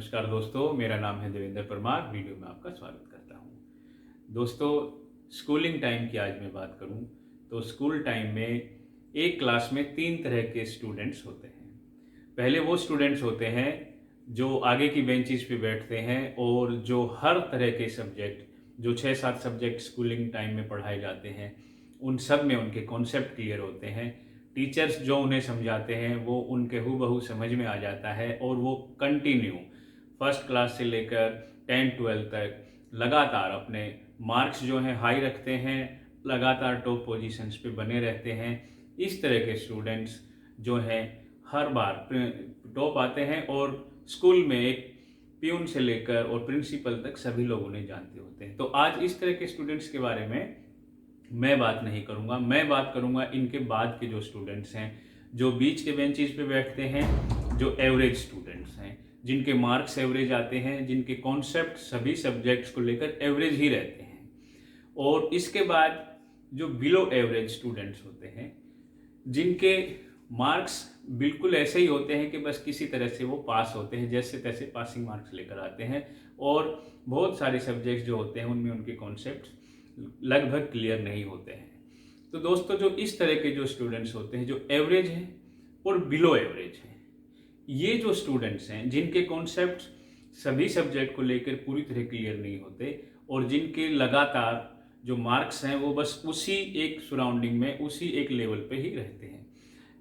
नमस्कार दोस्तों, मेरा नाम है देवेंद्र परमार। वीडियो में आपका स्वागत करता हूं। दोस्तों, स्कूलिंग टाइम की आज मैं बात करूं तो स्कूल टाइम में एक क्लास में 3 तरह के स्टूडेंट्स होते हैं। पहले वो स्टूडेंट्स होते हैं जो आगे की बेंचेस पे बैठते हैं और जो हर तरह के सब्जेक्ट, जो 6-7 सब्जेक्ट स्कूलिंग टाइम में पढ़ाए जाते हैं, उन सब में उनके कॉन्सेप्ट क्लियर होते हैं। टीचर्स जो उन्हें समझाते हैं वो उनके हूबहू समझ में आ जाता है और वो कंटिन्यू फर्स्ट क्लास से लेकर 10-12 तक लगातार अपने मार्क्स जो हैं हाई रखते हैं, लगातार टॉप पोजीशंस पे बने रहते हैं। इस तरह के स्टूडेंट्स जो हैं हर बार टॉप आते हैं और स्कूल में एक प्यून से लेकर और प्रिंसिपल तक सभी लोग उन्हें जानते होते हैं। तो आज इस तरह के स्टूडेंट्स के बारे में मैं बात नहीं करूंगा। मैं बात करूंगा इनके बाद के जो स्टूडेंट्स हैं, जो बीच के बेंचेस पे बैठते हैं, जो एवरेज स्टूडेंट्स हैं, जिनके मार्क्स एवरेज आते हैं, जिनके कॉन्सेप्ट सभी सब्जेक्ट्स को लेकर एवरेज ही रहते हैं। और इसके बाद जो बिलो एवरेज स्टूडेंट्स होते हैं, जिनके मार्क्स बिल्कुल ऐसे ही होते हैं कि बस किसी तरह से वो पास होते हैं, जैसे तैसे पासिंग मार्क्स लेकर आते हैं। और बहुत सारे सब्जेक्ट्स जो होते हैं उनमें उनके कॉन्सेप्ट लगभग क्लियर नहीं होते हैं। तो दोस्तों, जो इस तरह के जो स्टूडेंट्स होते हैं, जो एवरेज हैं और बिलो एवरेज हैं, ये जो स्टूडेंट्स हैं जिनके कॉन्सेप्ट सभी सब्जेक्ट को लेकर पूरी तरह क्लियर नहीं होते और जिनके लगातार जो मार्क्स हैं वो बस उसी एक सराउंडिंग में, उसी एक लेवल पे ही रहते हैं।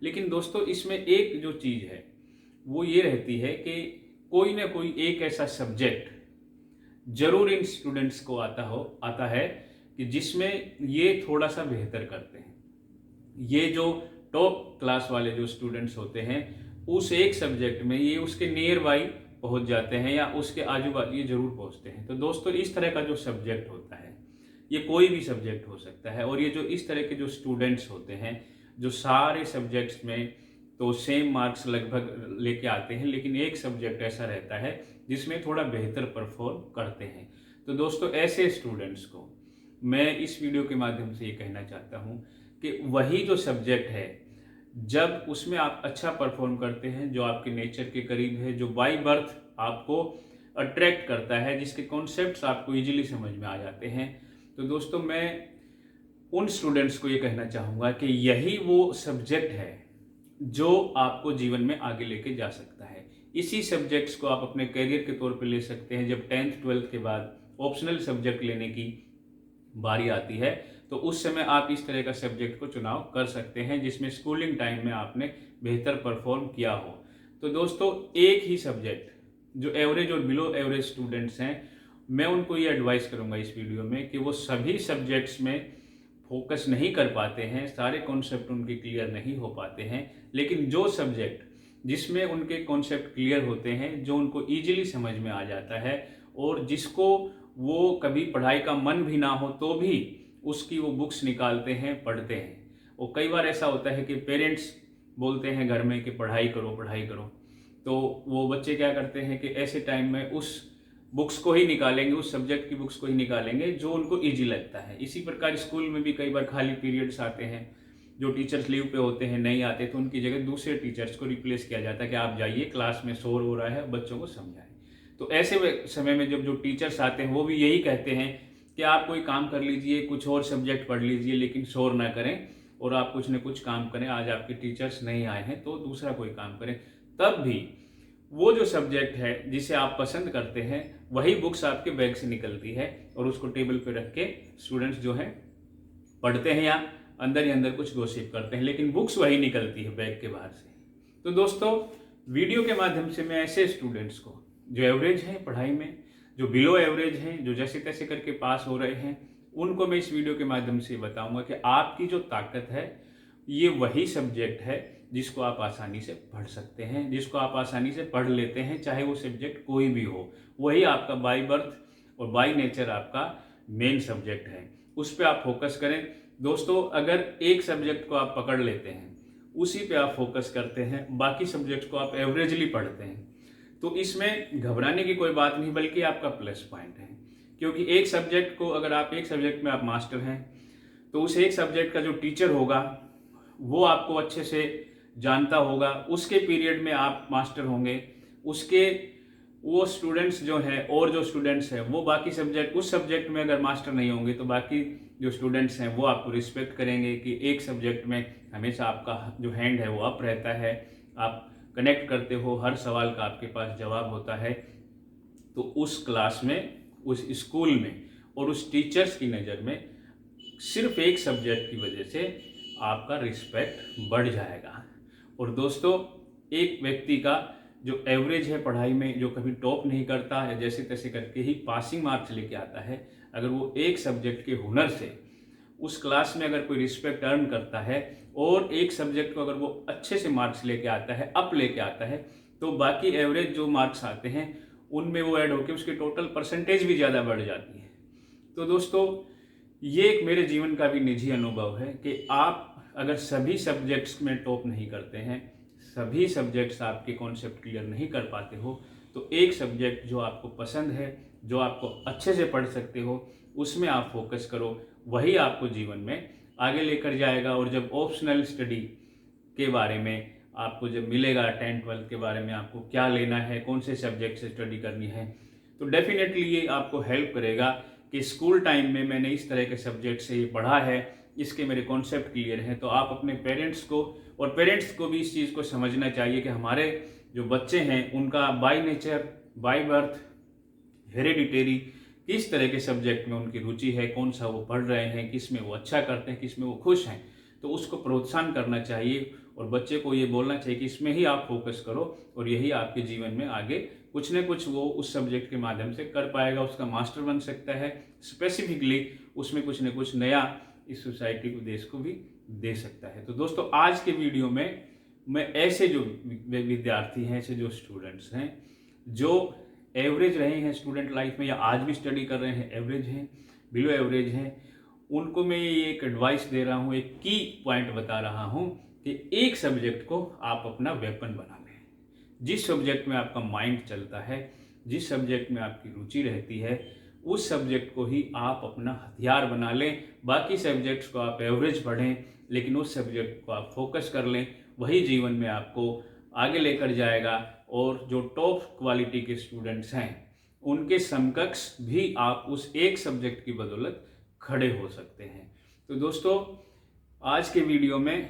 लेकिन दोस्तों, इसमें एक जो चीज़ है वो ये रहती है कि कोई ना कोई एक ऐसा सब्जेक्ट जरूर इन स्टूडेंट्स को आता है कि जिसमें ये थोड़ा सा बेहतर करते हैं। ये जो टॉप क्लास वाले जो स्टूडेंट्स होते हैं, उस एक सब्जेक्ट में ये उसके नियर बाई पहुंच जाते हैं या उसके आजू बाजू ये जरूर पहुंचते हैं। तो दोस्तों, इस तरह का जो सब्जेक्ट होता है, ये कोई भी सब्जेक्ट हो सकता है। और ये जो इस तरह के जो स्टूडेंट्स होते हैं, जो सारे सब्जेक्ट्स में तो सेम मार्क्स लगभग लेके आते हैं, लेकिन एक सब्जेक्ट ऐसा रहता है जिसमें थोड़ा बेहतर परफॉर्म करते हैं। तो दोस्तों, ऐसे स्टूडेंट्स को मैं इस वीडियो के माध्यम से ये कहना चाहता हूँ कि वही जो सब्जेक्ट है, जब उसमें आप अच्छा परफॉर्म करते हैं, जो आपके नेचर के करीब है, जो बाय बर्थ आपको अट्रैक्ट करता है, जिसके कॉन्सेप्ट्स आपको इजीली समझ में आ जाते हैं, तो दोस्तों मैं उन स्टूडेंट्स को ये कहना चाहूँगा कि यही वो सब्जेक्ट है जो आपको जीवन में आगे लेके जा सकता है। इसी सब्जेक्ट्स को आप अपने करियर के तौर पे ले सकते हैं। जब 10th-12th के बाद ऑप्शनल सब्जेक्ट लेने की बारी आती है तो उस समय आप इस तरह का सब्जेक्ट को चुनाव कर सकते हैं जिसमें स्कूलिंग टाइम में आपने बेहतर परफॉर्म किया हो। तो दोस्तों, एक ही सब्जेक्ट जो एवरेज और बिलो एवरेज स्टूडेंट्स हैं, मैं उनको ये एडवाइस करूंगा इस वीडियो में कि वो सभी सब्जेक्ट्स में फोकस नहीं कर पाते हैं, सारे कॉन्सेप्ट उनके क्लियर नहीं हो पाते हैं, लेकिन जो सब्जेक्ट जिसमें उनके कॉन्सेप्ट क्लियर होते हैं, जो उनको ईजिली समझ में आ जाता है और जिसको वो कभी पढ़ाई का मन भी ना हो तो भी उसकी वो बुक्स निकालते हैं, पढ़ते हैं। और कई बार ऐसा होता है कि पेरेंट्स बोलते हैं घर में कि पढ़ाई करो पढ़ाई करो, तो वो बच्चे क्या करते हैं कि ऐसे टाइम में उस बुक्स को ही निकालेंगे, उस सब्जेक्ट की बुक्स को ही निकालेंगे जो उनको ईजी लगता है। इसी प्रकार स्कूल में भी कई बार खाली पीरियड्स आते हैं, जो टीचर्स लीव पे होते हैं, नहीं आते, तो उनकी जगह दूसरे टीचर्स को रिप्लेस किया जाता है कि आप जाइए, क्लास में शोर हो रहा है, बच्चों को समझाएं। तो ऐसे समय में जब जो टीचर्स आते हैं वो भी यही कहते हैं कि आप कोई काम कर लीजिए, कुछ और सब्जेक्ट पढ़ लीजिए, लेकिन शोर ना करें और आप कुछ न कुछ काम करें। आज आपके टीचर्स नहीं आए हैं तो दूसरा कोई काम करें। तब भी वो जो सब्जेक्ट है जिसे आप पसंद करते हैं, वही बुक्स आपके बैग से निकलती है और उसको टेबल पे रख के स्टूडेंट्स जो हैं पढ़ते हैं या अंदर ही अंदर कुछ गॉसिप करते हैं, लेकिन बुक्स वही निकलती है बैग के बाहर से। तो दोस्तों, वीडियो के माध्यम से मैं ऐसे स्टूडेंट्स को जो एवरेज हैं पढ़ाई में, जो बिलो एवरेज हैं, जो जैसे तैसे करके पास हो रहे हैं, उनको मैं इस वीडियो के माध्यम से बताऊंगा कि आपकी जो ताकत है ये वही सब्जेक्ट है जिसको आप आसानी से पढ़ सकते हैं, जिसको आप आसानी से पढ़ लेते हैं, चाहे वो सब्जेक्ट कोई भी हो। वही आपका बाय बर्थ और बाय नेचर आपका मेन सब्जेक्ट है, उस पर आप फोकस करें। दोस्तों, अगर एक सब्जेक्ट को आप पकड़ लेते हैं, उसी पे आप फोकस करते हैं, बाकी सब्जेक्ट को आप एवरेजली पढ़ते हैं, तो इसमें घबराने की कोई बात नहीं, बल्कि आपका प्लस पॉइंट है। क्योंकि एक सब्जेक्ट को, अगर आप एक सब्जेक्ट में आप मास्टर हैं, तो उस एक सब्जेक्ट का जो टीचर होगा वो आपको अच्छे से जानता होगा, उसके पीरियड में आप मास्टर होंगे, उसके वो स्टूडेंट्स जो हैं और जो स्टूडेंट्स हैं वो बाकी सब्जेक्ट, उस सब्जेक्ट में अगर मास्टर नहीं होंगे तो बाकी जो स्टूडेंट्स हैं वो आपको रिस्पेक्ट करेंगे कि एक सब्जेक्ट में हमेशा आपका जो हैंड है वो अप रहता है, आप कनेक्ट करते हो, हर सवाल का आपके पास जवाब होता है। तो उस क्लास में, उस स्कूल में और उस टीचर्स की नज़र में सिर्फ एक सब्जेक्ट की वजह से आपका रिस्पेक्ट बढ़ जाएगा। और दोस्तों, एक व्यक्ति का जो एवरेज है पढ़ाई में, जो कभी टॉप नहीं करता है, जैसे तैसे करके ही पासिंग मार्क्स लेके आता है, अगर वो एक सब्जेक्ट के हुनर से उस क्लास में अगर कोई रिस्पेक्ट अर्न करता है और एक सब्जेक्ट को अगर वो अच्छे से मार्क्स लेके आता है, अप लेके आता है, तो बाकी एवरेज जो मार्क्स आते हैं उनमें वो ऐड होकर उसकी टोटल परसेंटेज भी ज़्यादा बढ़ जाती है। तो दोस्तों, ये एक मेरे जीवन का भी निजी अनुभव है कि आप अगर सभी सब्जेक्ट्स में टॉप नहीं करते हैं, सभी सब्जेक्ट्स आपके कॉन्सेप्ट क्लियर नहीं कर पाते हो, तो एक सब्जेक्ट जो आपको पसंद है, जो आपको अच्छे से पढ़ सकते हो, उसमें आप फोकस करो। वही आपको जीवन में आगे लेकर जाएगा। और जब ऑप्शनल स्टडी के बारे में आपको जब मिलेगा, 10th-12th के बारे में आपको क्या लेना है, कौन से सब्जेक्ट से स्टडी करनी है, तो डेफिनेटली ये आपको हेल्प करेगा कि स्कूल टाइम में मैंने इस तरह के सब्जेक्ट से ये पढ़ा है, इसके मेरे कॉन्सेप्ट क्लियर हैं। तो आप अपने पेरेंट्स को, और पेरेंट्स को भी इस चीज़ को समझना चाहिए कि हमारे जो बच्चे हैं उनका बाय नेचर, बाय बर्थ, हेरेडिटेरी किस तरह के सब्जेक्ट में उनकी रुचि है, कौन सा वो पढ़ रहे हैं, किस में वो अच्छा करते हैं, किस में वो खुश हैं, तो उसको प्रोत्साहन करना चाहिए और बच्चे को ये बोलना चाहिए कि इसमें ही आप फोकस करो और यही आपके जीवन में आगे कुछ न कुछ वो उस सब्जेक्ट के माध्यम से कर पाएगा, उसका मास्टर बन सकता है, स्पेसिफिकली उसमें कुछ न कुछ नया इस सोसाइटी को, देश को भी दे सकता है। तो दोस्तों, आज के वीडियो में मैं ऐसे जो विद्यार्थी हैं, ऐसे जो स्टूडेंट्स हैं जो एवरेज रहे हैं स्टूडेंट लाइफ में या आज भी स्टडी कर रहे हैं, एवरेज हैं, बिलो एवरेज हैं, उनको मैं ये एक एडवाइस दे रहा हूँ, एक की पॉइंट बता रहा हूँ कि एक सब्जेक्ट को आप अपना वेपन बना लें। जिस सब्जेक्ट में आपका माइंड चलता है, जिस सब्जेक्ट में आपकी रुचि रहती है, उस सब्जेक्ट को ही आप अपना हथियार बना लें। बाकी सब्जेक्ट्स को आप एवरेज पढ़ें, लेकिन उस सब्जेक्ट को आप फोकस कर लें, वही जीवन में आपको आगे लेकर जाएगा। और जो टॉप क्वालिटी के स्टूडेंट्स हैं उनके समकक्ष भी आप उस एक सब्जेक्ट की बदौलत खड़े हो सकते हैं। तो दोस्तों, आज के वीडियो में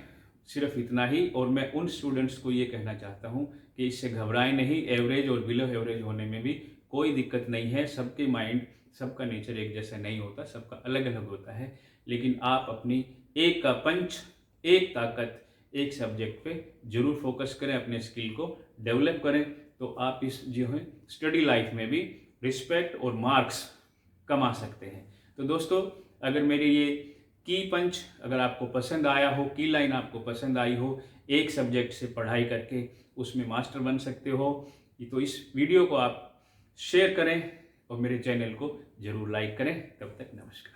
सिर्फ इतना ही, और मैं उन स्टूडेंट्स को ये कहना चाहता हूँ कि इससे घबराएं नहीं। एवरेज और बिलो एवरेज होने में भी कोई दिक्कत नहीं है। सबके माइंड, सबका नेचर एक जैसा नहीं होता, सबका अलग अलग होता है। लेकिन आप अपनी एक का पंच, एक ताकत, एक सब्जेक्ट पे जरूर फोकस करें, अपने स्किल को डेवलप करें, तो आप इस जो है स्टडी लाइफ में भी रिस्पेक्ट और मार्क्स कमा सकते हैं। तो दोस्तों, अगर मेरी ये की पंच अगर आपको पसंद आया हो, की लाइन आपको पसंद आई हो, एक सब्जेक्ट से पढ़ाई करके उसमें मास्टर बन सकते हो, तो इस वीडियो को आप शेयर करें और मेरे चैनल को जरूर लाइक करें। तब तक नमस्कार।